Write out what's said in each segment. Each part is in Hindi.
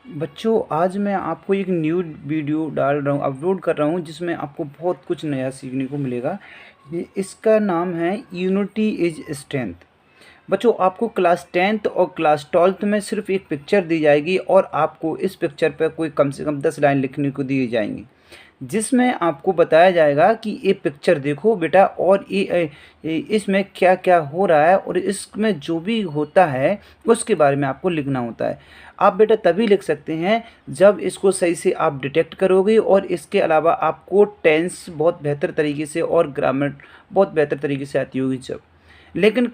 बच्चों, आज मैं आपको एक न्यू वीडियो डाल रहा हूँ, अपलोड कर रहा हूँ, जिसमें आपको बहुत कुछ नया सीखने को मिलेगा। इसका नाम है यूनिटी इज स्ट्रेंथ। बच्चों, आपको क्लास 10th और क्लास 12th में सिर्फ एक पिक्चर दी जाएगी और आपको इस पिक्चर पर कोई कम से कम 10 लाइन लिखने को दी जाएंगी, जिसमें आपको बताया जाएगा कि ये पिक्चर देखो बेटा, और इसमें क्या क्या हो रहा है और इसमें जो भी होता है उसके बारे में आपको लिखना होता है। आप बेटा तभी लिख सकते हैं जब इसको सही से आप डिटेक्ट करोगे, और इसके अलावा आपको टेंस बहुत बेहतर तरीके से और ग्रामर बहुत बेहतर तरीके से आती होगी जब। लेकिन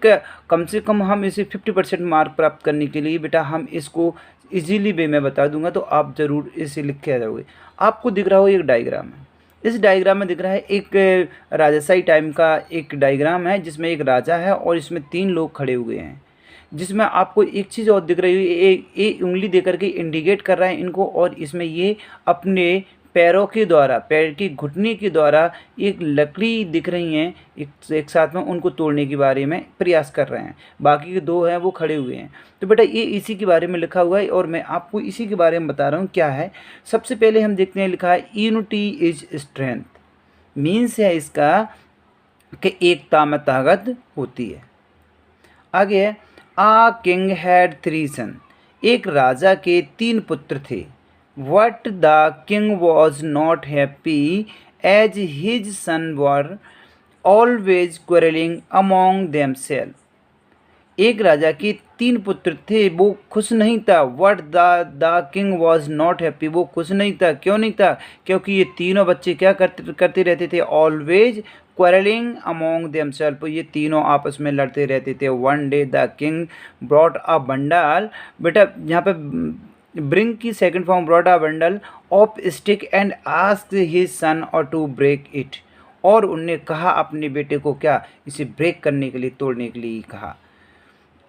कम से कम हम इसे 50% मार्क प्राप्त करने के लिए बेटा हम इसको इजीली वे में बता दूंगा, तो आप ज़रूर इसे लिख के आ जाओगे। आपको दिख रहा हो एक डायग्राम है। इस डायग्राम में दिख रहा है एक राजशाही टाइम का एक डायग्राम है, जिसमें एक राजा है और इसमें 3 लोग खड़े हुए हैं। जिसमें आपको एक चीज़ और दिख रही है, एक उंगली देकर के इंडिकेट कर रहा है इनको, और इसमें ये अपने पैरों के द्वारा, पैर की घुटने के द्वारा एक लकड़ी दिख रही हैं, एक साथ में उनको तोड़ने के बारे में प्रयास कर रहे हैं। बाकी के 2 हैं वो खड़े हुए हैं। तो बेटा ये इसी के बारे में लिखा हुआ है और मैं आपको इसी के बारे में बता रहा हूँ क्या है। सबसे पहले हम देखते हैं, लिखा है यूनिटी इज स्ट्रेंथ। मीन्स है इसका कि एकता में ताकत होती है। आगे है, आ किंग हैड 3 सन। एक राजा के 3 पुत्र थे। What the king was not happy, as his sons were always quarreling among themselves. एक राजा के 3 पुत्र थे, वो खुश नहीं था। What the king was not happy, वो खुश नहीं था। क्यों नहीं था? क्योंकि ये तीनों बच्चे क्या करते रहते थे? ऑलवेज क्वेरलिंग अमोंग देमसेल्फ, ये तीनों आपस में लड़ते रहते थे। One day the king brought a bundle. बेटा यहाँ पे ब्रिंग की second form, brought a bundle of stick and asked his सन और टू ब्रेक इट। और उनने कहा अपने बेटे को क्या, इसे ब्रेक करने के लिए, तोड़ने के लिए कहा।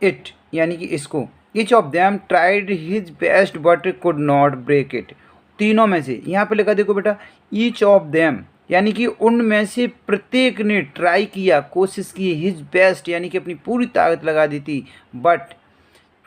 इट यानी कि इसको। Each of them tried his best but could not break it. तीनों में से, यहाँ पे लिखा देखो बेटा, ईच ऑफ देम यानी कि उनमें से प्रत्येक ने ट्राई किया, कोशिश की, हिज बेस्ट यानी कि अपनी पूरी ताकत लगा दी थी, बट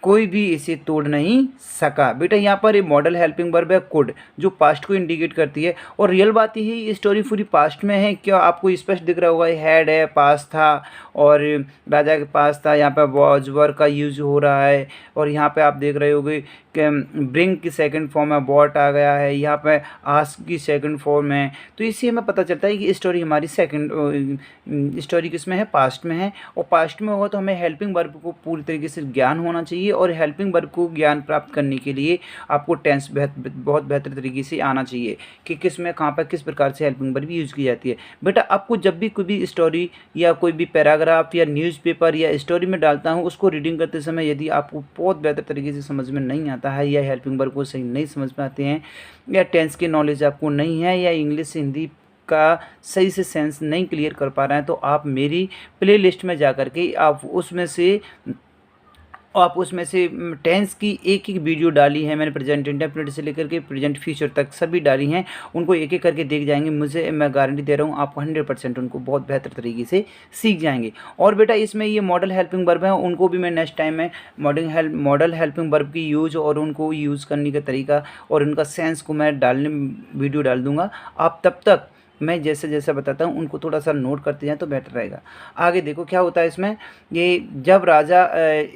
कोई भी इसे तोड़ नहीं सका। बेटा यहाँ पर ये मॉडल हेल्पिंग वर्ब है कुड, जो पास्ट को इंडिकेट करती है। और रियल बात ही ये स्टोरी पूरी पास्ट में है। क्या आपको स्पष्ट दिख रहा होगा, हैड है, पास था, और राजा के पास था। यहाँ पे वॉज वर्ब का यूज हो रहा है, और यहाँ पे आप देख रहे होगे कि ब्रिंग की सेकंड फॉर्म में बॉट आ गया है, यहाँ पे आस्क की सेकंड फॉर्म है। तो इससे हमें पता चलता है कि स्टोरी हमारी सेकंड स्टोरी किसमें है, पास्ट में है। और पास्ट में होगा तो हमें हेल्पिंग वर्ब को पूरी तरीके से ज्ञान होना चाहिए, और हेल्पिंग वर्ब को ज्ञान प्राप्त करने के लिए आपको टेंस बहुत बेहतर तरीके से आना चाहिए कि किस में कहाँ पर किस प्रकार से हेल्पिंग वर्ब यूज़ की जाती है। बेटा आपको जब भी कोई भी स्टोरी या कोई भी पैराग्राफ या न्यूज़पेपर या स्टोरी में डालता हूँ, उसको रीडिंग करते समय यदि आपको बहुत बेहतर तरीके से समझ में नहीं आता है, या हेल्पिंग वर्ब को सही नहीं समझ पाते हैं, या टेंस की नॉलेज आपको नहीं है, या इंग्लिश से हिंदी का सही से सेंस नहीं क्लियर कर पा रहे हैं, तो आप मेरी प्ले लिस्ट में जा कर के आप उसमें से टेंस की एक एक वीडियो डाली है मैंने, प्रेजेंट इंडेफिनिट से लेकर के प्रेजेंट फ्यूचर तक सभी डाली हैं। उनको एक एक करके देख जाएंगे, मुझे मैं गारंटी दे रहा हूँ आप 100% उनको बहुत बेहतर तरीके से सीख जाएंगे। और बेटा इसमें ये मॉडल हेल्पिंग वर्ब है, उनको भी मैं नेक्स्ट टाइम में मॉडल हेल्पिंग वर्ब की यूज और उनको यूज़ करने का तरीका और उनका सेंस को मैं वीडियो डाल दूँगा। आप तब तक मैं जैसे जैसे बताता हूँ उनको थोड़ा सा नोट करते जाएं तो बेटर रहेगा। आगे देखो क्या होता है इसमें। ये जब राजा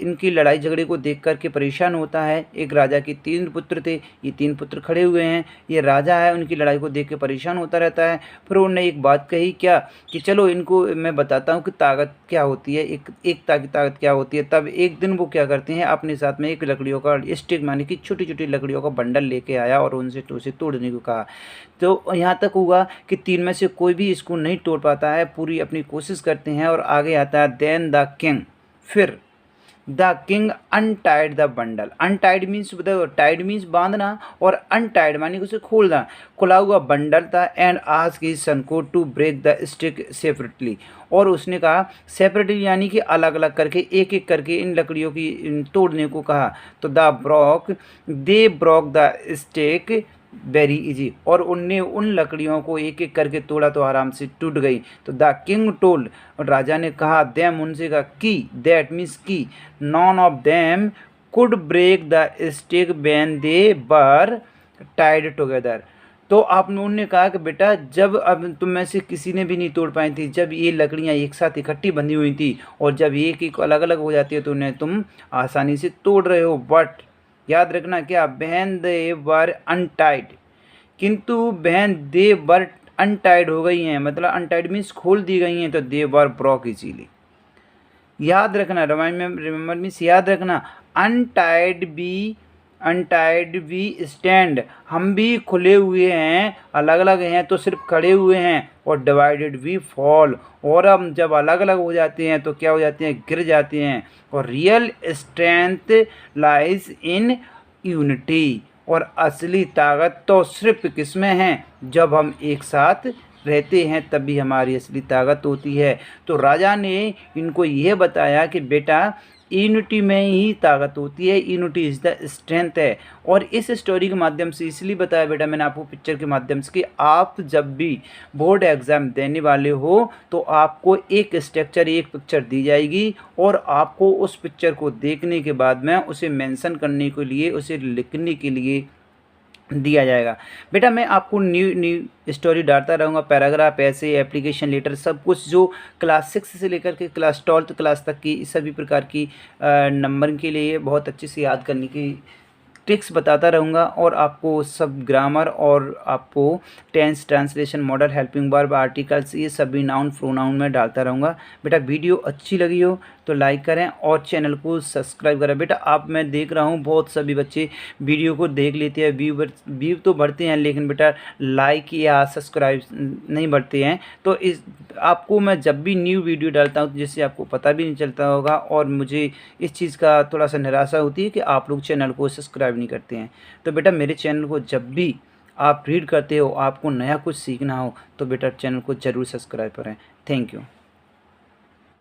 इनकी लड़ाई झगड़े को देख कर के परेशान होता है। एक राजा के 3 पुत्र थे, ये 3 पुत्र खड़े हुए हैं, ये राजा है, उनकी लड़ाई को देख के परेशान होता रहता है। फिर उन्होंने एक बात कही क्या, कि चलो इनको मैं बताता हूँ कि ताकत क्या होती है, एकता की ताकत क्या होती है। तब एक दिन वो क्या करते हैं, अपने साथ में एक लकड़ियों का स्टिक माने कि छोटी छोटी लकड़ियों का बंडल लेके आया और उनसे उसे तोड़ने को कहा। तो यहाँ तक हुआ कि 3 में से कोई भी इसको नहीं तोड़ पाता है, पूरी अपनी कोशिश करते हैं। और आगे आता है देन द किंग, फिर the king untied the bundle. Untied means tied means बांधना, और अनटाइड मानी उसे खोलना। खुला हुआ बंडल था। एंड आस्क्ड हिज सन को to break the stick separately, और उसने कहा सेपरेटली यानी कि अलग अलग करके एक एक करके इन लकड़ियों की तोड़ने को कहा। तो they broke the stick very easy, और उनने उन लकड़ियों को एक एक करके तोड़ा तो आराम से टूट गई। तो द किंग टोल्ड, और राजा ने कहा देम उनसे कहा कि, दैट मीन्स की, none of them could break the stick when they were tied together. तो आप लोगों ने कहा कि बेटा जब अब तुम में से किसी ने भी नहीं तोड़ पाई थी, जब ये लकड़ियाँ एक साथ इकट्ठी बंधी हुई थी और जब एक एक अलग अलग हो जाती है तो उन्हें तुम आसानी से तोड़ रहे हो। बट याद रखना क्या, व्हेन दे वर अनटाइड, किंतु व्हेन दे वर अनटाइड हो गई हैं, मतलब अनटाइड मीन्स खोल दी गई हैं, तो दे वर ब्रोक इजीली। याद रखना, रिमेंबर मीन्स याद रखना, अनटाइड वी स्टैंड, हम भी खुले हुए हैं, अलग अलग हैं तो सिर्फ खड़े हुए हैं, और डिवाइडेड वी फॉल, और हम जब अलग अलग हो जाते हैं तो क्या हो जाते हैं, गिर जाते हैं। और real strength lies in unity, और असली ताकत तो सिर्फ किस में है, जब हम एक साथ रहते हैं तभी हमारी असली ताकत होती है। तो राजा ने इनको यह बताया कि बेटा यूनिटी में ही ताकत होती है, यूनिटी इज़ द स्ट्रेंथ है। और इस स्टोरी के माध्यम से इसलिए बताया बेटा मैंने आपको पिक्चर के माध्यम से कि आप जब भी बोर्ड एग्ज़ाम देने वाले हो तो आपको एक स्ट्रक्चर, एक पिक्चर दी जाएगी, और आपको उस पिक्चर को देखने के बाद में उसे मेंशन करने के लिए, उसे लिखने के लिए दिया जाएगा। बेटा मैं आपको न्यू स्टोरी डालता रहूँगा, पैराग्राफ, ऐसे, एप्लीकेशन लेटर, सब कुछ जो क्लास 6 से लेकर के क्लास 12th क्लास तक की सभी प्रकार की नंबर के लिए बहुत अच्छे से याद करने की ट्रिक्स बताता रहूँगा, और आपको सब ग्रामर और आपको tense, translation, modal, helping verb, articles, ये सभी नाउन प्रोनाउन में डालता रहूँगा। बेटा वीडियो अच्छी लगी हो तो लाइक करें और चैनल को सब्सक्राइब करें। बेटा आप मैं देख रहा हूँ बहुत सभी बच्चे वीडियो को देख लेते हैं, व्यू तो बढ़ते हैं लेकिन बेटा लाइक या सब्सक्राइब नहीं बढ़ते हैं। तो इस आपको मैं जब भी न्यू वीडियो डालता हूँ जिससे आपको पता भी नहीं चलता होगा, और मुझे इस चीज़ का थोड़ा सा निराशा होती है कि आप लोग चैनल को सब्सक्राइब नहीं करते हैं। तो बेटा मेरे चैनल को जब भी आप रीड करते हो, आपको नया कुछ सीखना हो, तो बेटा चैनल को ज़रूर सब्सक्राइब करें। Thank you.